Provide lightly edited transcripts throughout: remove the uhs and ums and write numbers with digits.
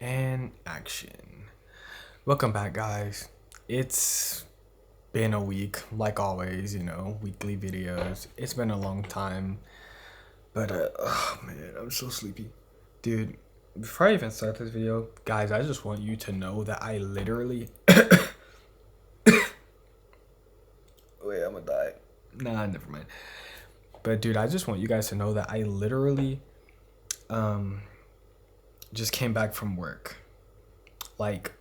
And action. Welcome back, guys. It's been a week, like always, weekly videos. It's been a long time, but oh man, I'm so sleepy. Dude, before I even start this video, guys, I just want you to know that I literally. Wait, I'm gonna die. Nah, never mind. But dude, I just want you guys to know that I literally just came back from work. Like,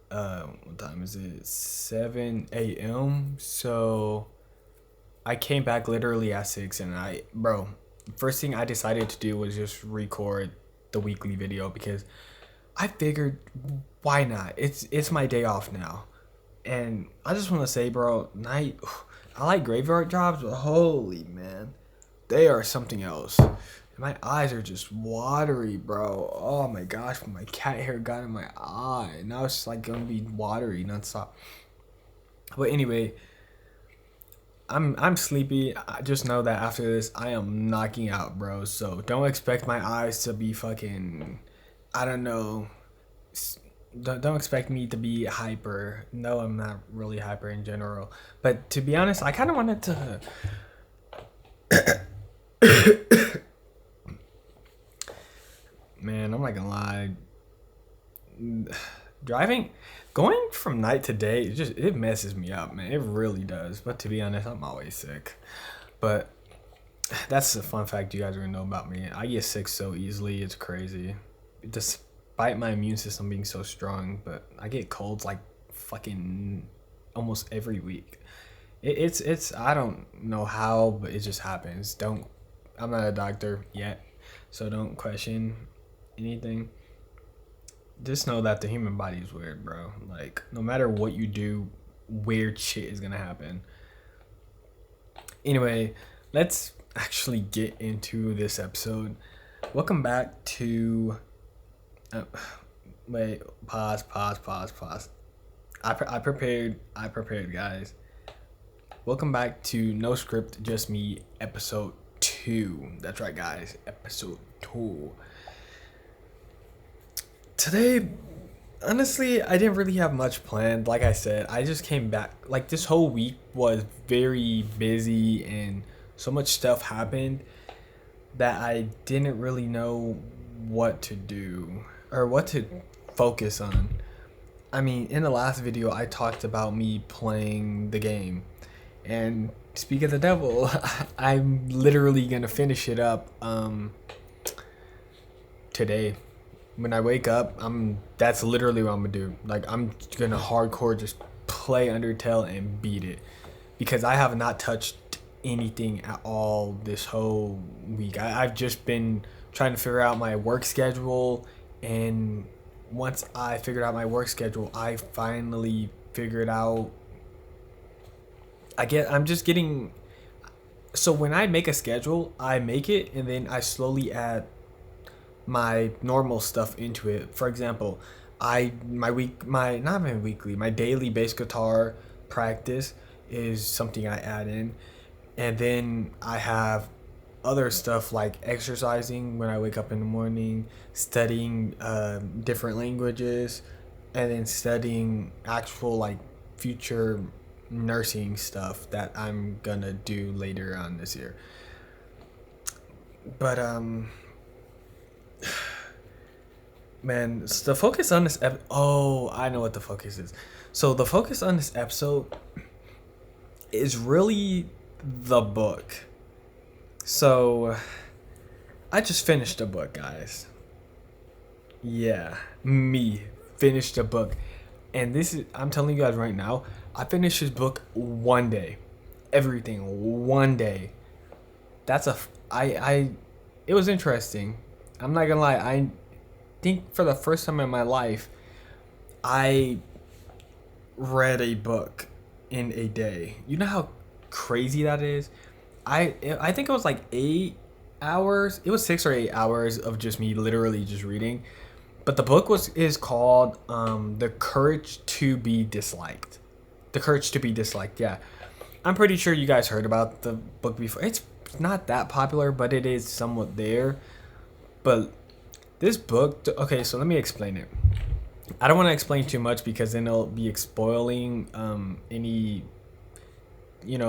what time is it? 7 a.m. So I came back literally at 6, and first thing I decided to do was just record the weekly video because I figured, why not? It's my day off now. And I just want to say, bro, I like graveyard jobs, but holy man, they are something else. My eyes are just watery, bro. Oh my gosh, my cat hair got in my eye. Now it's like gonna be watery nonstop. But anyway, I'm sleepy. I just know that after this, I am knocking out, bro. So don't expect my eyes to be fucking, I don't know. Don't expect me to be hyper. No, I'm not really hyper in general. But to be honest, I kind of wanted to. Man, I'm not gonna lie. Driving, going from night to day, it messes me up, man. It really does. But to be honest, I'm always sick. But that's a fun fact you guys are gonna know about me. I get sick so easily, it's crazy. Despite my immune system being so strong, but I get colds like fucking almost every week. It's I don't know how, but it just happens. I'm not a doctor yet, so don't question anything. Just know that the human body is weird, bro. Like, no matter what you do, weird shit is gonna happen. Anyway, let's actually get into this episode. Welcome back to wait, pause. I prepared, guys. Welcome back to No Script, Just Me, episode 2. That's right, guys, episode 2. Today, honestly, I didn't really have much planned. Like I said, I just came back. Like, this whole week was very busy and so much stuff happened that I didn't really know what to do or what to focus on. I mean, in the last video, I talked about me playing the game. And speak of the devil, I'm literally going to finish it up today. When I wake up, that's literally what I'm gonna do. Like, I'm gonna hardcore just play Undertale and beat it, because I have not touched anything at all this whole week. I've just been trying to figure out my work schedule, and once I figured out my work schedule, I finally figured out. I'm just getting. So when I make a schedule, I make it and then I slowly add my normal stuff into it. For example, my daily bass guitar practice is something I add in, and then I have other stuff like exercising when I wake up in the morning, studying different languages, and then studying actual like future nursing stuff that I'm gonna do later on this year. But man, the focus on this oh, I know what the focus is. So the focus on this episode is really the book. So I just finished a book, guys. Yeah, me finished a book. And I'm telling you guys right now, I finished this book one day. Everything one day. It was interesting. I'm not gonna lie, I think for the first time in my life, I read a book in a day. You know how crazy that is? I think it was like 8 hours. It was 6 or 8 hours of just me literally just reading. But the book is called The Courage to Be Disliked. The Courage to Be Disliked, yeah. I'm pretty sure you guys heard about the book before. It's not that popular, but it is somewhat there. But this book, okay, so let me explain it. I don't want to explain too much because then it'll be spoiling any,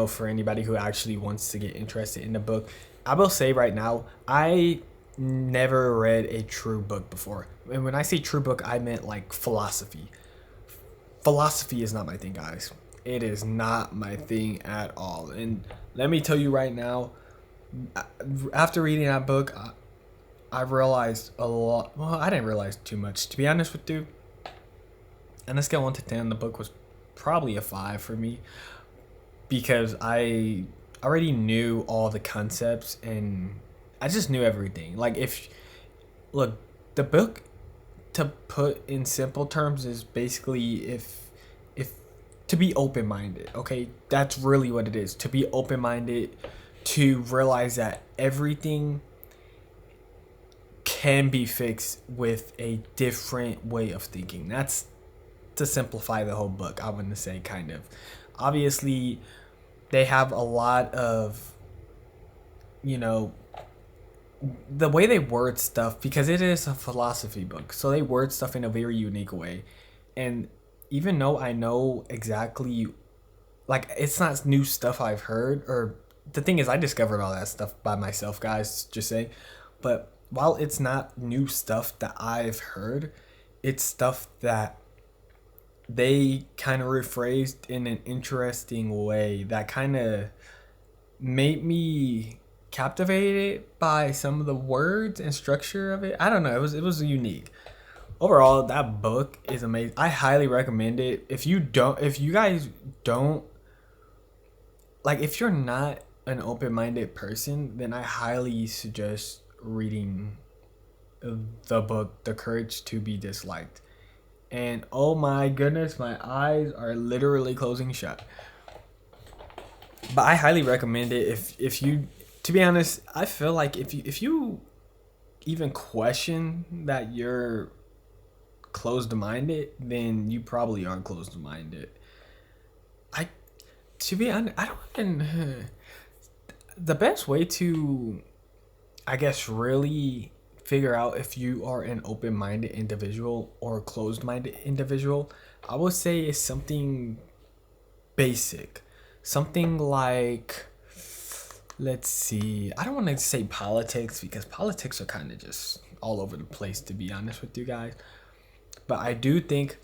for anybody who actually wants to get interested in the book. I will say right now, I never read a true book before. And when I say true book, I meant like philosophy. Philosophy is not my thing, guys. It is not my thing at all. And let me tell you right now, after reading that book, I realized a lot. Well, I didn't realize too much. To be honest with you, on a scale 1 to 10, the book was probably a 5 for me because I already knew all the concepts and I just knew everything. Like, look, the book, to put in simple terms, is basically if to be open minded. Okay, that's really what it is. To be open minded, to realize that everything can be fixed with a different way of thinking. That's to simplify the whole book. I want to say, kind of. Obviously, they have a lot of, you know, the way they word stuff, because it is a philosophy book, so they word stuff in a very unique way. And even though I know exactly, like, it's not new stuff I've heard, or the thing is, I discovered all that stuff by myself, guys, just say. But while it's not new stuff that I've heard, it's stuff that they kind of rephrased in an interesting way that kind of made me captivated by some of the words and structure of it. I don't know. It was unique. Overall, that book is amazing. I highly recommend it. If you guys don't like, if you're not an open-minded person, then I highly suggest reading the book The Courage to Be Disliked. And oh my goodness, my eyes are literally closing shut. But I highly recommend it. If you, to be honest, I feel like if you even question that you're closed minded, then you probably are closed minded. I To be honest, I don't even, the best way to, I guess, really figure out if you are an open minded individual or a closed minded individual, I would say is something basic. Something like, let's see, I don't want to say politics because politics are kind of just all over the place, to be honest with you guys. But I do think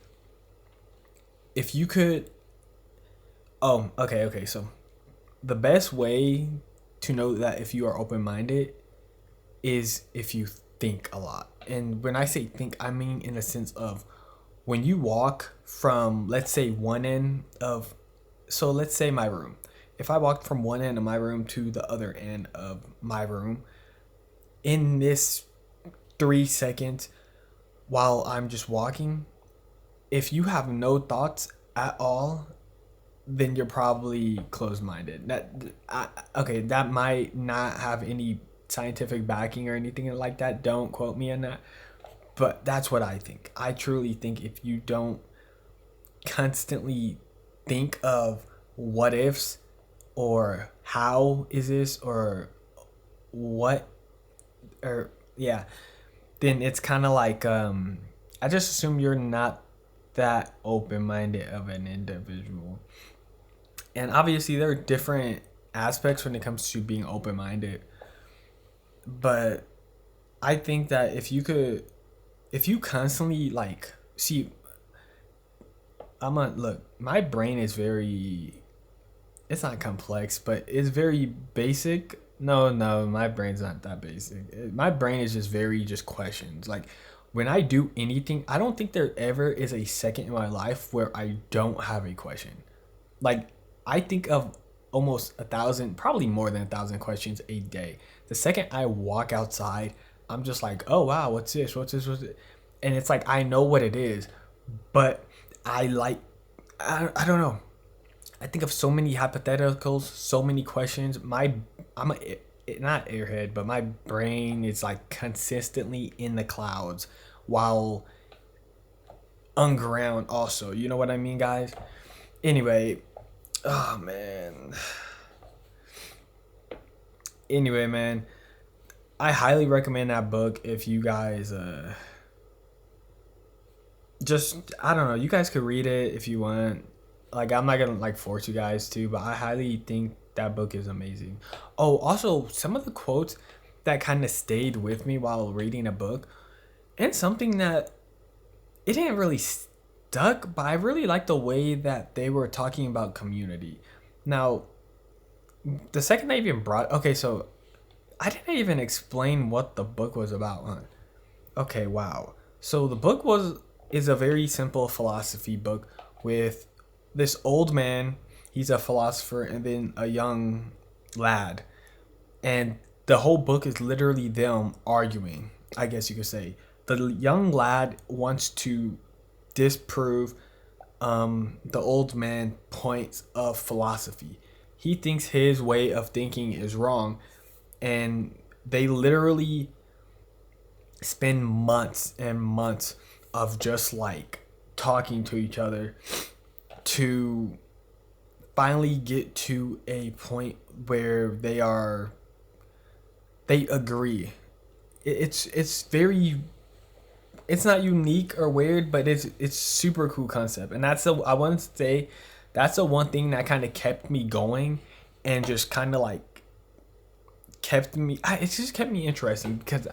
if you could, oh, okay. So the best way to know that if you are open minded is if you think a lot. And when I say think, I mean in a sense of when you walk from, let's say, one end of, so let's say my room. If I walked from one end of my room to the other end of my room, in this 3 seconds while I'm just walking, if you have no thoughts at all, then you're probably closed minded. Okay, that might not have any scientific backing or anything like that. Don't quote me on that. But that's what I think. I truly think if you don't constantly think of what ifs, or how is this, or what, or yeah, then it's kind of like, I just assume you're not that open minded of an individual. And obviously, there are different aspects when it comes to being open minded. But I think that if you constantly, like, see, look, my brain is very, it's not complex, but it's very basic. No, my brain's not that basic. My brain is just very, just questions. Like, when I do anything, I don't think there ever is a second in my life where I don't have a question. Like, I think of almost 1,000, probably more than 1,000 questions a day. The second I walk outside, I'm just like, oh wow, what's this? What's this? What's it? And it's like I know what it is, but I like, I don't know. I think of so many hypotheticals, so many questions. I'm a, not airhead, but my brain is like consistently in the clouds while on ground also. You know what I mean, guys? Anyway, oh man. Anyway, man, I highly recommend that book if you guys just I don't know. You guys could read it if you want. Like I'm not gonna like force you guys to, but I highly think that book is amazing. Oh, also some of the quotes that kind of stayed with me while reading a book, and something that it didn't really stuck, but I really like the way that they were talking about community. Now, the second I even brought, okay, so I didn't even explain what the book was about. Huh? Okay, wow. So the book was is a very simple philosophy book with this old man. He's a philosopher, and then a young lad, and the whole book is literally them arguing. I guess you could say the young lad wants to disprove the old man points of philosophy. He thinks his way of thinking is wrong, and they literally spend months and months of just like talking to each other to finally get to a point where they agree. It's very, it's not unique or weird, but it's super cool concept, and that's the I want to say that's the one thing that kind of kept me going, and just kind of like kept me. It just kept me interested because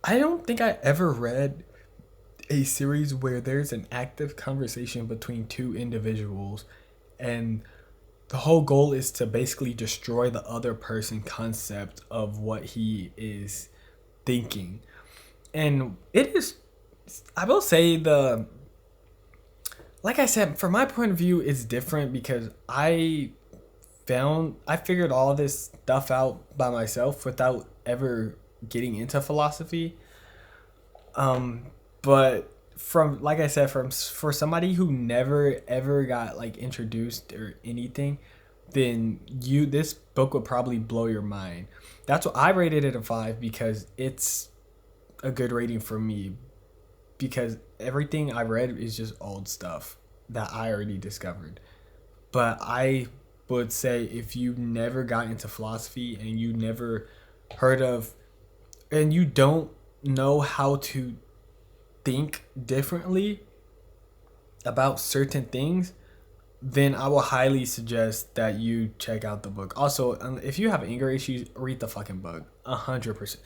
I don't think I ever read a series where there's an active conversation between two individuals, and the whole goal is to basically destroy the other person concept of what he is thinking. And it is, I will say, the like I said, from my point of view, it's different because I figured all this stuff out by myself without ever getting into philosophy. um but from, like I said, from for somebody who never ever got like introduced or anything, then you this book would probably blow your mind. That's what I rated it a 5, because it's a good rating for me, because everything I read is just old stuff that I already discovered. But I would say if you never got into philosophy and you never heard of, and you don't know how to think differently about certain things, then I will highly suggest that you check out the book. Also, if you have anger issues, read the fucking book. 100%.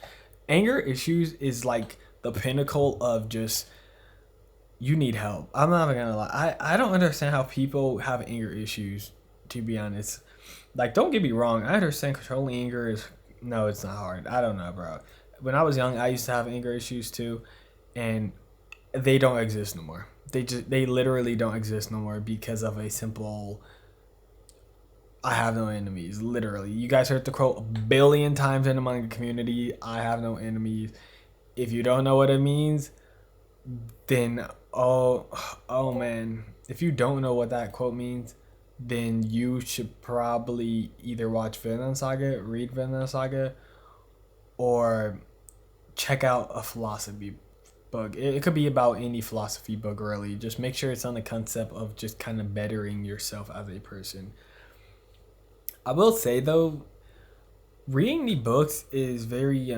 Anger issues is like the pinnacle of just, you need help. I'm not even gonna lie. I don't understand how people have anger issues, to be honest. Like, don't get me wrong. I understand controlling anger is, no, it's not hard. I don't know, bro. When I was young, I used to have anger issues too, and they don't exist no more. They literally don't exist no more because of a simple, I have no enemies. Literally, you guys heard the quote a billion times in the manga community. I have no enemies. If you don't know what it means, then oh man, if you don't know what that quote means, then you should probably either watch Vinland Saga, read Vinland Saga, or check out a philosophy book. It could be about any philosophy book, really. Just make sure it's on the concept of just kind of bettering yourself as a person. I will say though, reading the books is very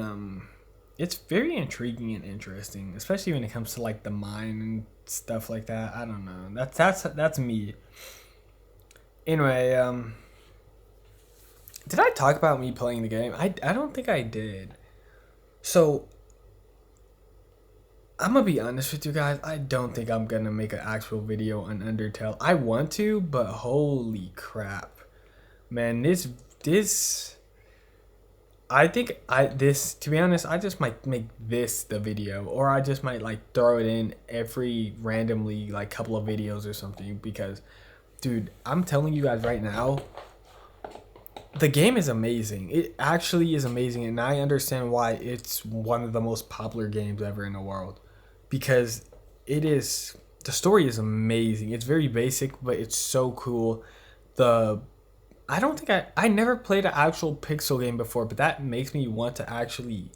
it's very intriguing and interesting, especially when it comes to like the mind and stuff like that. I don't know. That's me. Anyway, did I talk about me playing the game? I don't think I did. So I'm gonna be honest with you guys. I don't think I'm gonna make an actual video on Undertale. I want to, but holy crap, man! This I think I this to be honest, I just might make this the video, or I just might like throw it in every randomly like couple of videos or something, because dude, I'm telling you guys right now, the game is amazing. It actually is amazing, and I understand why it's one of the most popular games ever in the world, because it is, the story is amazing. It's very basic, but it's so cool. The I don't think I never played an actual pixel game before, but that makes me want to actually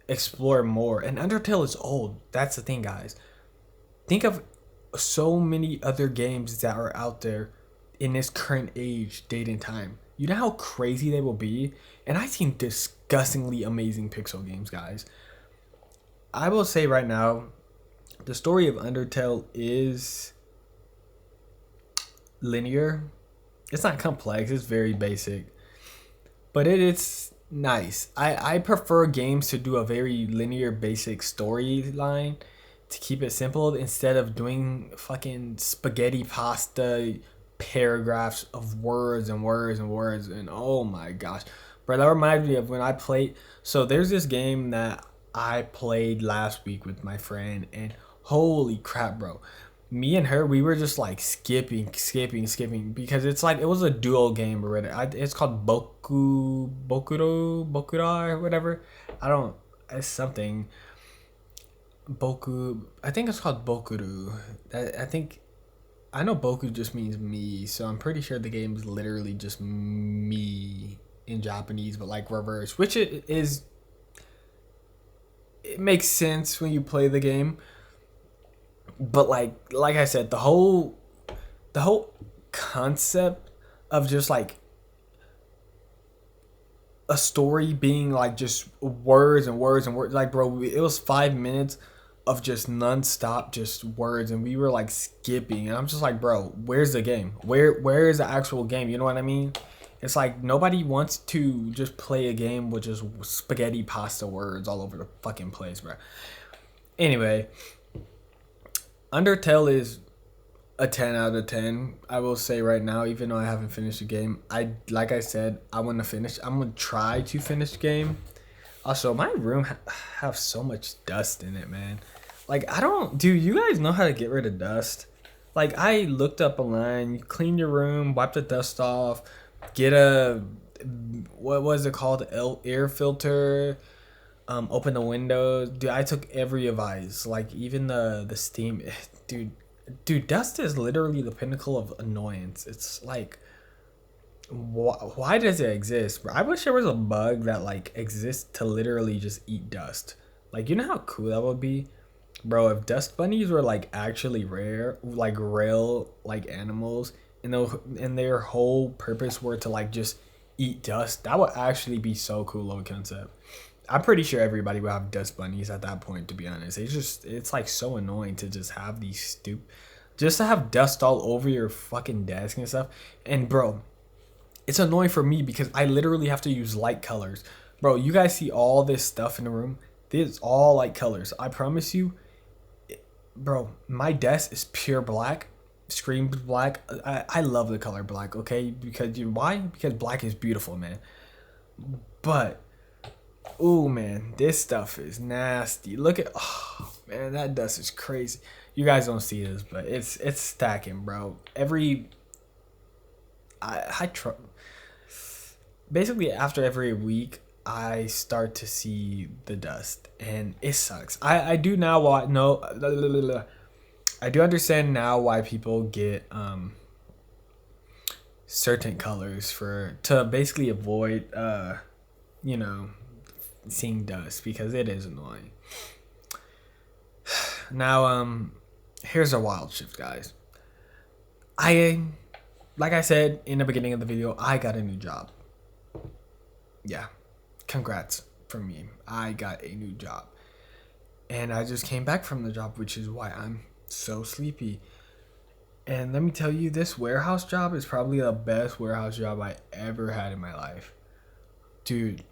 explore more. And Undertale is old. That's the thing, guys. Think of so many other games that are out there in this current age, date, and time. You know how crazy they will be? And I've seen disgustingly amazing pixel games, guys. I will say right now, The story of Undertale is linear. It's not complex. It's very basic, but it is nice. I prefer games to do a very linear, basic storyline to keep it simple instead of doing fucking spaghetti pasta paragraphs of words and words and words. And oh my gosh, bro, that reminds me of when I played. So there's this game that I played last week with my friend, and holy crap, bro, me and her, we were just like skipping because it's like it was a dual game already. It's called Bokura or whatever. I don't. It's something Boku. I think it's called Bokuru. I think I know Boku just means me, so I'm pretty sure the game is literally just me in Japanese, but like reverse, which it is. It makes sense when you play the game, but like I said, the whole concept of just like a story being like just words and words and words, like bro, it was 5 minutes of just nonstop just words, and we were like skipping, and I'm just like, bro, where's the game? Where is the actual game? You know what I mean? It's like nobody wants to just play a game with just spaghetti pasta words all over the fucking place, bro. Anyway, Undertale is a 10 out of 10. I will say right now, even though I haven't finished the game, like I said, I want to finish. I'm going to try to finish the game. Also, my room have so much dust in it, man. Like, I don't, do you guys know how to get rid of dust? Like, I looked up online, you clean your room, wipe the dust off, get a, what was it called? Air filter, open the windows. Dude, I took every advice, like even the steam. Dude, dust is literally the pinnacle of annoyance. It's like, why does it exist, bro? I wish there was a bug that like exists to literally just eat dust. Like, you know how cool that would be, bro, if dust bunnies were like actually rare, like real like animals, and their whole purpose were to like just eat dust. That would actually be so cool of a concept. I'm pretty sure everybody would have dust bunnies at that point, to be honest. It's like so annoying to just have these just to have dust all over your fucking desk and stuff. And bro, it's annoying for me because I literally have to use light colors. Bro, you guys see all this stuff in the room? This is all light colors. I promise you, bro, my desk is pure black. Screams black. I love the color black, okay? Because why? Because black is beautiful, man. But oh man, this stuff is nasty. Look at, oh man, that dust is crazy. You guys don't see this, but it's stacking, bro. I try. Basically, after every week, I start to see the dust, and it sucks. I do now why no. I do understand now why people get certain colors to basically avoid you know, seeing dust, because it is annoying. Now here's a wild shift, guys. Like I said in the beginning of the video, I got a new job. Yeah, congrats from me. I got a new job, and I just came back from the job, which is why I'm so sleepy. And let me tell you, this warehouse job is probably the best warehouse job I ever had in my life. Dude,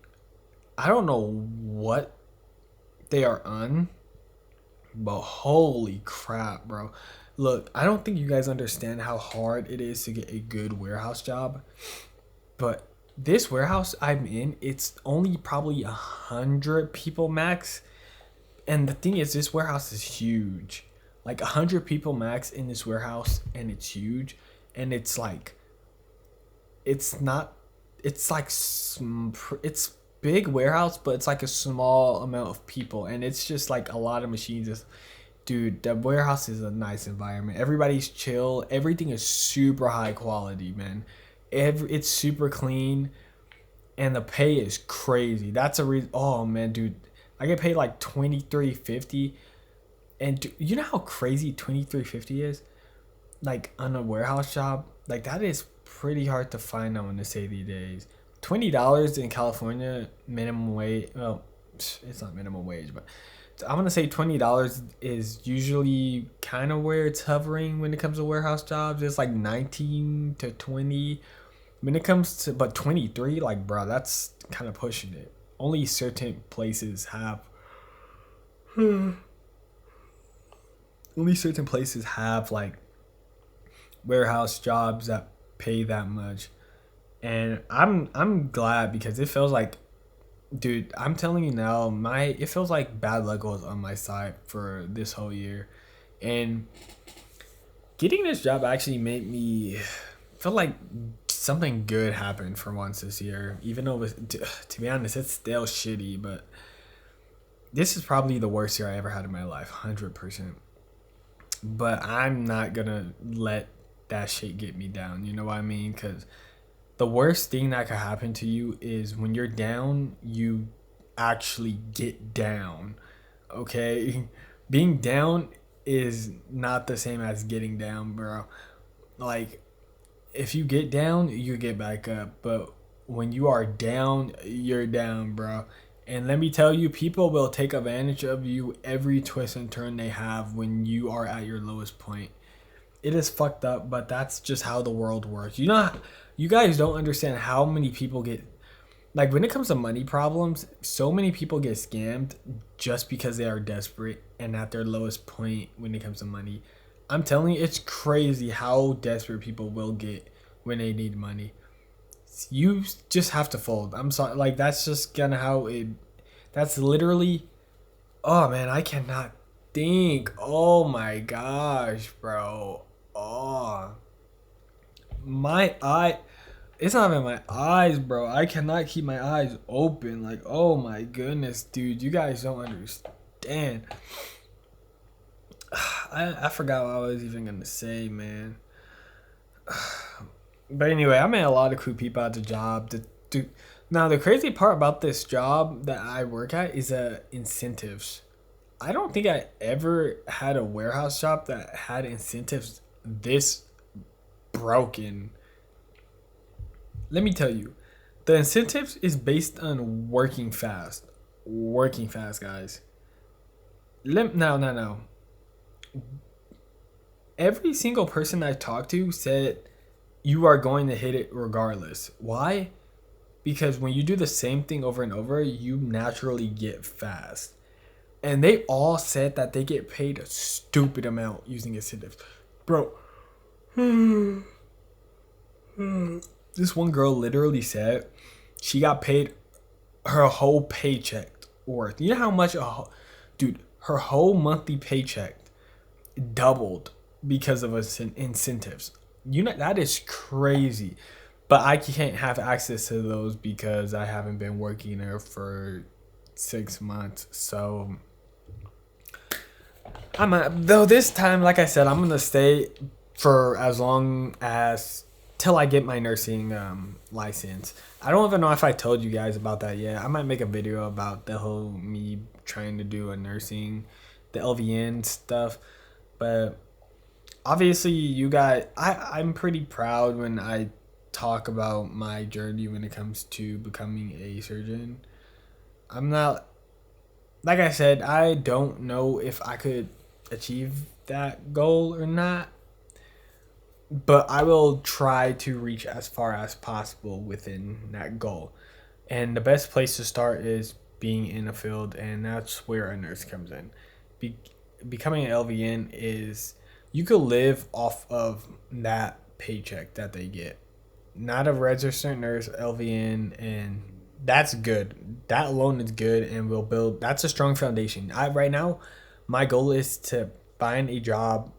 I don't know what they are on, but holy crap, bro. Look, I don't think you guys understand how hard it is to get a good warehouse job, but this warehouse I'm in, it's only probably 100 people max. And the thing is, this warehouse is huge. Like 100 people max in this warehouse, and it's huge. And it's like, it's not, it's like, it's big warehouse, but it's like a small amount of people, and it's just like a lot of machines. Dude, the warehouse is a nice environment. Everybody's chill. Everything is super high quality, man. It's super clean, and the pay is crazy. That's a reason. Oh man, dude, I get paid like $23.50, and you know how crazy $23.50 is, like on a warehouse job. Like that is pretty hard to find. I want to say these days. $20 in California minimum wage. Well, it's not minimum wage, but I'm gonna say $20 is usually kind of where it's hovering when it comes to warehouse jobs. It's like 19 to 20 when it comes to, but 23, like bro, that's kind of pushing it. Only certain places have, only certain places have like warehouse jobs that pay that much, and I'm glad because it feels like, dude, I'm telling you now, my it feels like bad luck was on my side for this whole year, and getting this job actually made me feel like something good happened for once this year. Even though, to be honest, it's still shitty, but this is probably the worst year I ever had in my life, 100%. But I'm not gonna let that shit get me down. You know what I mean? Because the worst thing that could happen to you is when you're down, you actually get down. Okay? Being down is not the same as getting down, bro. Like, if you get down, you get back up. But when you are down, you're down, bro. And let me tell you, people will take advantage of you every twist and turn they have when you are at your lowest point. It is fucked up, but that's just how the world works. You know, you guys don't understand how many people get, like, when it comes to money problems, so many people get scammed just because they are desperate and at their lowest point when it comes to money. I'm telling you, it's crazy how desperate people will get when they need money. You just have to fold. I'm sorry, like that's just kind of how it. That's literally. Oh man, I cannot think. Oh my gosh, bro. Oh, my eye. It's not even my eyes, bro. I cannot keep my eyes open. Like, oh my goodness, dude. You guys don't understand. I forgot what I was even gonna say, man. But anyway, I met a lot of cool people at the job. Now, the crazy part about this job that I work at is incentives. I don't think I ever had a warehouse job that had incentives this broken. Let me tell you, the incentives is based on working fast. Working fast, guys. No. Every single person I talked to said you are going to hit it regardless. Why? Because when you do the same thing over and over, you naturally get fast. And they all said that they get paid a stupid amount using incentives. Bro, this one girl literally said she got paid her whole paycheck worth. You know how much dude, her whole monthly paycheck doubled because of incentives. You know, that is crazy. But I can't have access to those because I haven't been working there for 6 months. So though this time, like I said, I'm gonna stay for as long as till I get my nursing license. I don't even know if I told you guys about that yet. I might make a video about the whole me trying to do a nursing, the LVN stuff. But obviously, I'm pretty proud when I talk about my journey when it comes to becoming a surgeon. I'm not, like I said, I don't know if I could achieve that goal or not, but I will try to reach as far as possible within that goal. And the best place to start is being in a field, and that's where a nurse comes in. Becoming an LVN is, you could live off of that paycheck that they get. Not a registered nurse, LVN, and that's good. That alone is good, and will build. That's a strong foundation. Right now, my goal is to find a job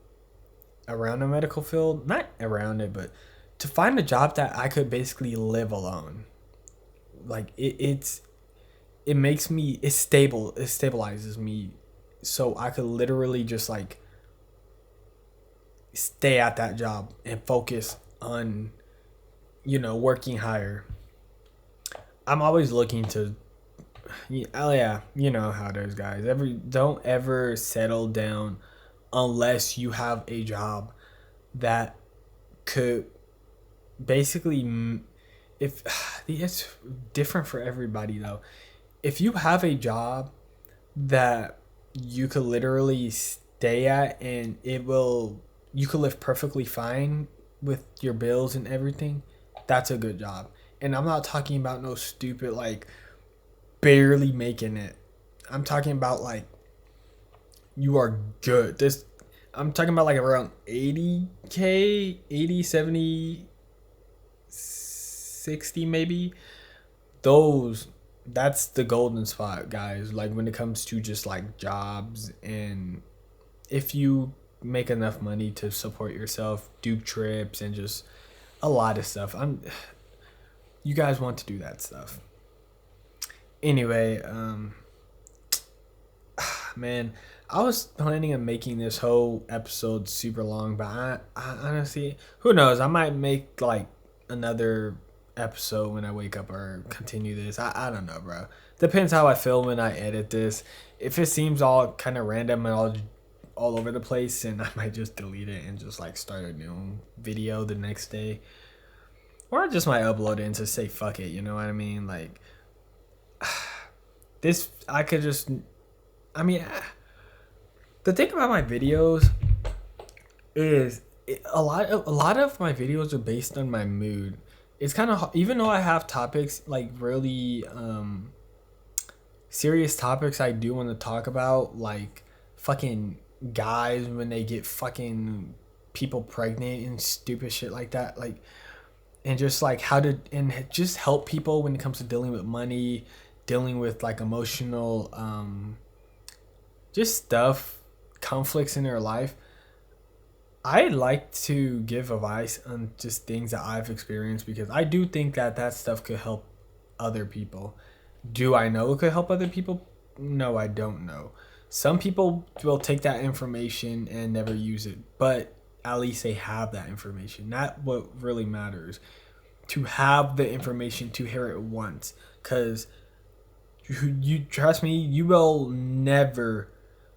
around the medical field, not around it, but to find a job that I could basically live alone. Like it makes me, it's stable. It stabilizes me, so I could literally just like stay at that job and focus on, working higher. I'm always looking to, oh yeah, you know how it is, guys. Don't ever settle down unless you have a job that could basically, if it's different for everybody though. If you have a job that you could literally stay at, and you could live perfectly fine with your bills and everything, that's a good job. And I'm not talking about no stupid like barely making it. I'm talking about like you are good. This I'm talking about like around 80K, 80, 70, 60 maybe. Those that's the golden spot, guys. Like when it comes to just like jobs, and if you make enough money to support yourself, do trips and just a lot of stuff. You guys want to do that stuff. Anyway, man, I was planning on making this whole episode super long, but I honestly, who knows? I might make like another episode when I wake up or continue this. I don't know, bro. Depends how I feel when I edit this. If it seems all kind of random and all over the place, and I might just delete it and just like start a new video the next day, or I just might upload it and just say fuck it. You know what I mean? Like this, I could just. I mean, the thing about my videos is a lot of my videos are based on my mood. It's kind of, even though I have topics like really serious topics I do want to talk about, like fucking guys when they get fucking people pregnant and stupid shit like that, like, and just like how to and just help people when it comes to dealing with money, dealing with like emotional just stuff, conflicts in their life. I like to give advice on just things that I've experienced, because I do think that that stuff could help other people. Do I know it could help other people? No, I don't know. Some people will take that information and never use it, but at least they have that information. That's what really matters. To have the information, to hear it once. Because you trust me, you will never,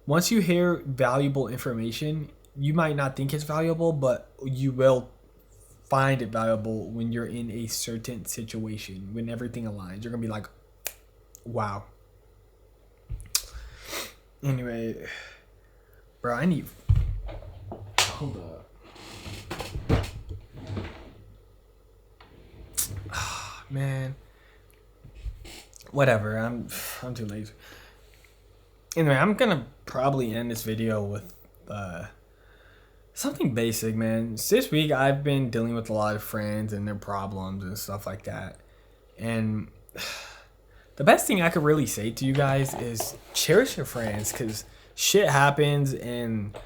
once you hear valuable information, you might not think it's valuable, but you will find it valuable when you're in a certain situation, when everything aligns. You're gonna be like, wow. Anyway, bro, I need. Hold up. Man. Whatever. I'm too lazy. Anyway, I'm gonna probably end this video with something basic, man. This week I've been dealing with a lot of friends and their problems and stuff like that. And the best thing I could really say to you guys is cherish your friends, because shit happens and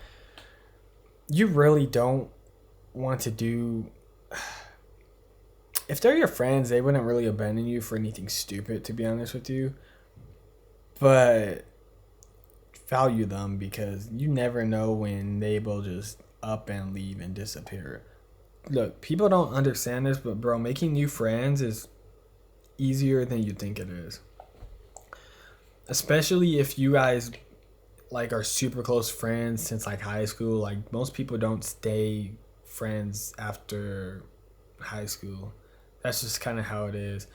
you really don't want to do. If they're your friends, they wouldn't really abandon you for anything stupid, to be honest with you. But value them, because you never know when they will just up and leave and disappear. Look, people don't understand this, but bro, making new friends is easier than you think it is. Especially if you guys like are super close friends since like high school. Like most people don't stay friends after high school. That's just kind of how it is.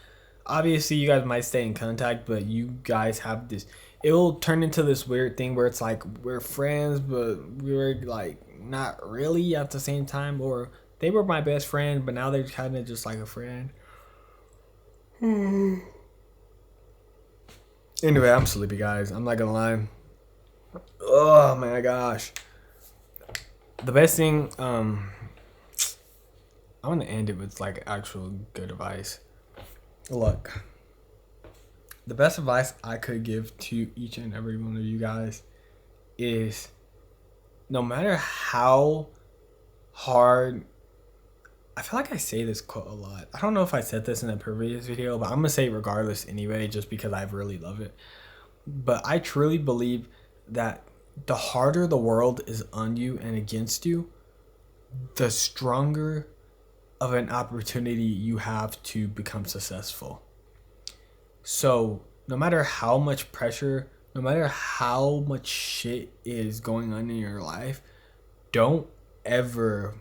Obviously, you guys might stay in contact, but you guys have this. It will turn into this weird thing where it's like we're friends, but we're like not really at the same time. Or they were my best friend, but now they're kind of just like a friend. Anyway, I'm sleepy, guys. I'm not gonna lie. Oh my gosh. The best thing, I want to end it with like actual good advice. Look, the best advice I could give to each and every one of you guys is, no matter how hard, I feel like I say this quote a lot. I don't know if I said this in a previous video, but I'm gonna say it regardless anyway, just because I really love it. But I truly believe that the harder the world is on you and against you, the stronger of an opportunity you have to become successful. So no matter how much pressure, no matter how much shit is going on in your life, don't ever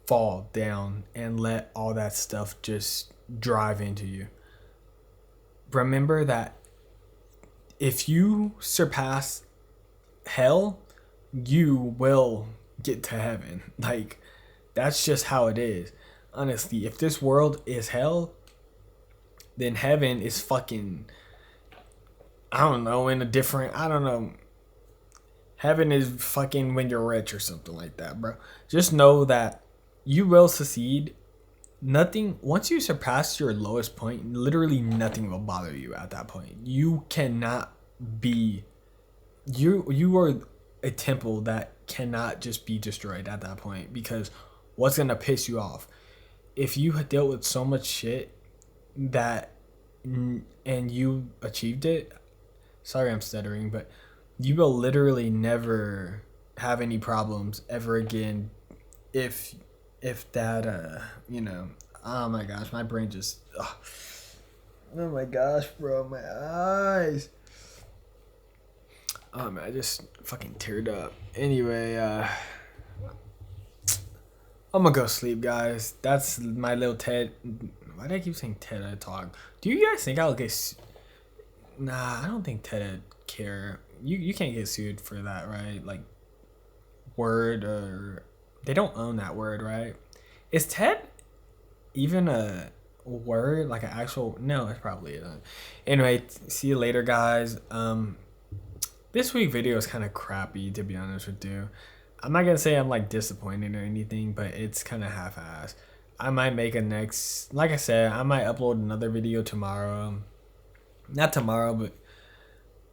fall down and let all that stuff just drive into you. Remember that if you surpass hell, you will get to heaven. Like, that's just how it is. Honestly, if this world is hell, then heaven is fucking, I don't know, in a different, I don't know. Heaven is fucking when you're rich or something like that, bro. Just know that you will succeed. Nothing, once you surpass your lowest point, literally nothing will bother you at that point. You cannot be, you are a temple that cannot just be destroyed at that point, because what's gonna piss you off? If you had dealt with so much shit that and you achieved it, sorry I'm stuttering, but you will literally never have any problems ever again if that you know. Oh my gosh, my brain just oh my gosh, bro, my eyes. Oh man, I just fucking teared up. Anyway, I'm gonna go sleep, guys. That's my little TED. Why do I keep saying TED talk? Do you guys think I'll get? Nah, I don't think TED care. You can't get sued for that, right? Like, word, or they don't own that word, right? Is TED even a word, like an actual? No, it's probably not. Anyway, see you later, guys. This week video is kind of crappy, to be honest with you. I'm not gonna say I'm like disappointed or anything, but it's kind of half-assed. I might make a next, like I said, I might upload another video tomorrow. Not tomorrow, but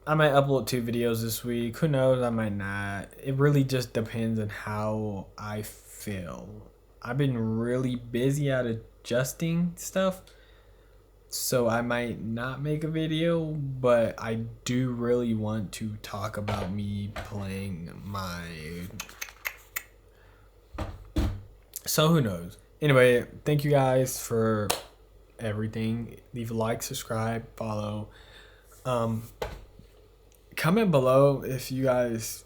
I might upload 2 videos this week. Who knows? I might not. It really just depends on how I feel. I've been really busy at adjusting stuff, so I might not make a video, but I do really want to talk about me playing my... So who knows? Anyway, thank you guys for everything. Leave a like, subscribe, follow. Comment below if you guys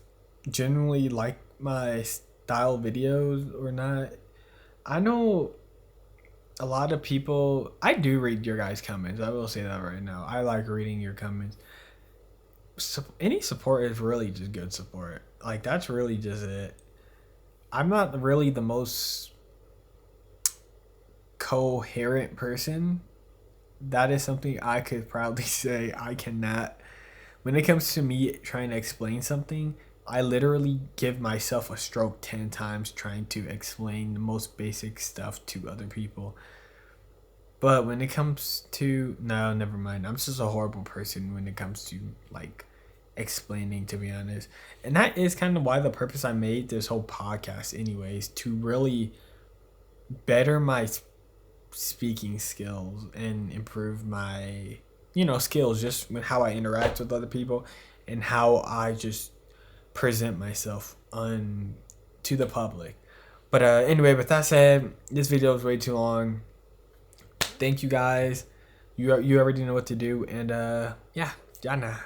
genuinely like my style videos or not. I know a lot of people, I do read your guys' comments. I will say that right now. I like reading your comments. So, any support is really just good support. Like, that's really just it. I'm not really the most coherent person. That is something I could proudly say I cannot. When it comes to me trying to explain something, I literally give myself a stroke 10 times trying to explain the most basic stuff to other people. But when it comes to... No, never mind. I'm just a horrible person when it comes to, like, explaining, to be honest. And that is kind of why the purpose I made this whole podcast anyways, to really better my speaking skills and improve my, skills just with how I interact with other people and how I just present myself to the public. But anyway, with that said, this video is way too long. Thank you guys. You already know what to do, and yeah, Jana.